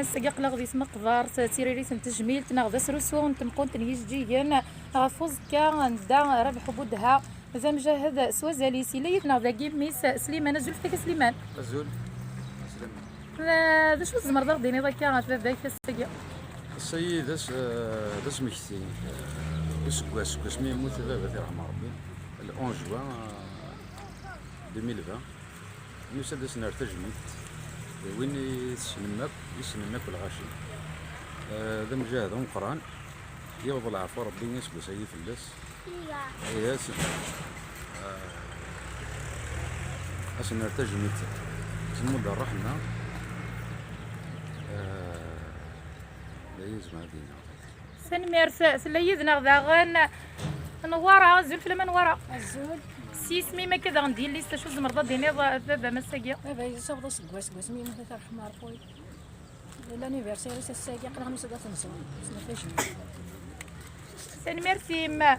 سقاق لغدي سما قبار تيريري تنتجميل تناغ سروسو نتمقون تنيجيين غفوز كا ندا ربح بودها ذا مجاهد سوازالي سيلي تناغ ذا ميس سليمان زول فيك سليمان زول لا ذا شو الزمر دار ديني ضكا غفا ذاك السقا السيد داس مكسي واش مي يموت بابا الله يرحم ربي 11 جوان 2020 نسدس نار تجميد وين يسنمك الغاشي ذا مجاهد مقران يوض العفو ربي يسبو سيدي فلاس يا سيدي أسن نار تجميد تمود الرحمة لا يزمع دينا سنمير سليدنا غاغان نوارا زول فيلم نوارا الزول سيسمي ما كذا غندير ليست شو زمرضه ديني بابا مساقيا بابا يصوب سكواس مي مثل رحمة ربي لانيفرسير الساقي قرا خمسة دات نص فاش سنميرسي ما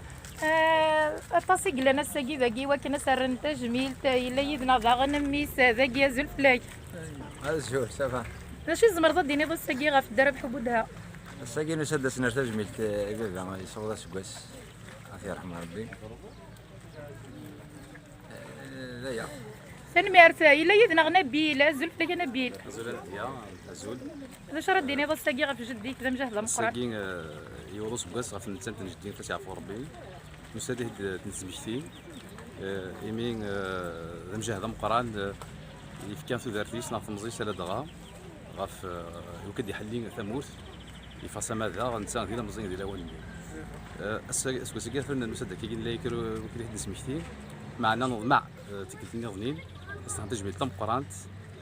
اتصق لنا الساقي ذاكي وكنا سرن تجميل الا يدنا غاغن ميس ذاكي زول فلاك الزول صافا شو زمرضه ديني الساقي غا في الدار بحبودها الساقي نسدس نار تجميل بابا يصوب سكواس الله يرحم ربي لا يا سنميرسا الا يدنا غنبيل زول فلاك نبيل زول يا زول ذا شرا ديني الساقي غا في جديك ذا مجاهد مقران الساقي يورس بواس غاف نتسان تنجدين فاش يعرفو ربي مساده تنسبكتين يمين ذا مجاهد مقران يفكان في دارتيس ناف مزي سالا دغا غاف يوكد يحلين ثموت يفاسا ماذا غنتسان ديال مزيان ديال الاول الساقي فلنا المساده كيجي لا يكرو كي يحد نسمكتين معنا نضمع تكلتني غنين استنتج بيت لم قرانت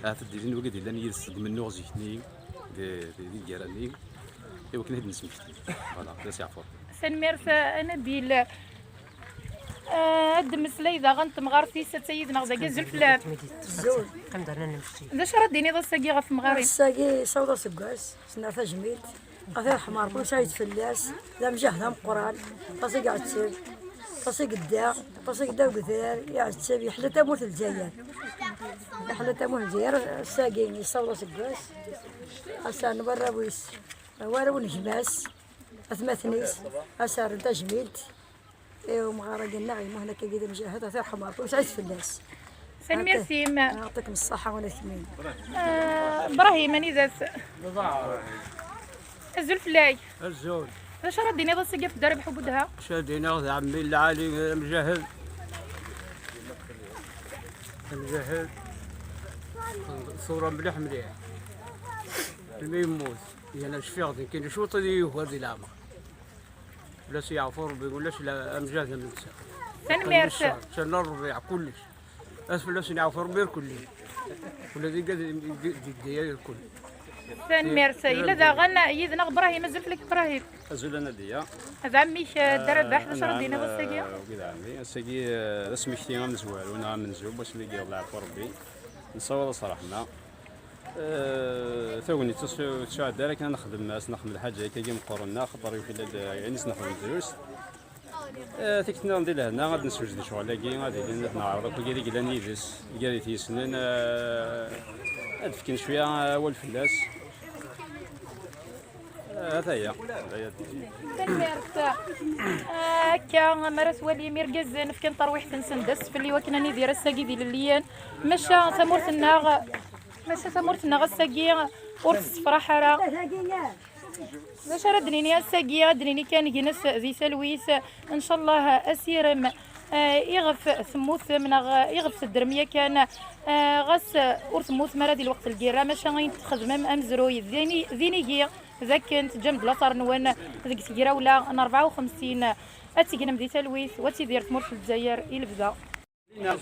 تديرين وقت الا نيس منو زيتني دي جيراني ايوا كنا هاد نسمكتين فوالا بلاص يعفور سنميرسا انا بيل الدمسلي اذا غنتم غارتي سيدنا ذاك زول فلان الزول كندرنا نمشي ذا شرا ديني ذا الساقي غا في مغاري الساقي صودا سكواس سنا تجميل الله يرحم ربي سايد فلاس ذا مجاهد قران تصيق عتسب تصيق الداع تصيق دا وكثير يعتسب يحلى تموت الجزائر يحلى تموت الجزائر الساقين يصودا سكواس أسان برا بويس وارو نجماس أثمثنيس أسار تجميلت إيوا مغارق النعيم وهنا كيدا مجاهد الله يرحم ربي وسعيد فلاس سنميرسي ما يعطيكم الصحة والثمين ابراهيم اني ذات زول فلاي الزول ذا شرا ديني ذا الساقي في الدار بحبودها شادينا ذا عمي العالي مجاهد مجاهد صورة مليح مليح لما يموت يعني شفيغ كاين شوط يوه هذه العامة ولا سيعفور بيقولش لا مجاهد من النساء سنميرسا شان الربيع كلش اسفل لا سيعفور بير كلش ولا ذي قد الديار كل سنميرسا الا ذا غنا يدنا ابراهيم زول فلاك ابراهيم زول انا ديا هذا عميش الدار باح ذا شرا ديني ذا الساقي وكذا عمي الساقي اسمكتين من زوال وانا من زوب باش اللي الله يعفو ربي نصور صراحه ثوني تشاع دارك انا نخدم ناس نخدم الحاجه كي مقرنا خطر يمكن يعني نخدم الدروس تكتنا ندير هنا غادي نسوج شغل لاكي غادي نعرض كي قال لي نيدس قال لي سنين ادفكن شويه اول فلاس هذا هي سنميرسا هكا مرات والي ميركاز نفكن ترويح تنسندس في اللي وكنا ندير الساقي ديال الليان مشى ثمورتنا غساقي ورث فرحة راه باش راه دنيني الساقي دنيني كان جنس ذي سلويس ان شاء الله اسير يغف ثموث من يغف الدرميه كان غس ورث موث مرادي الوقت الكيرا ماشي غين تخدم امزروي ذيني ذاك كانت جنب لاصار نوان ذيك سكيرا ولا 54 اتيكنا مدي سلويس وتيدير ثمور في الجزائر يلبدا يلا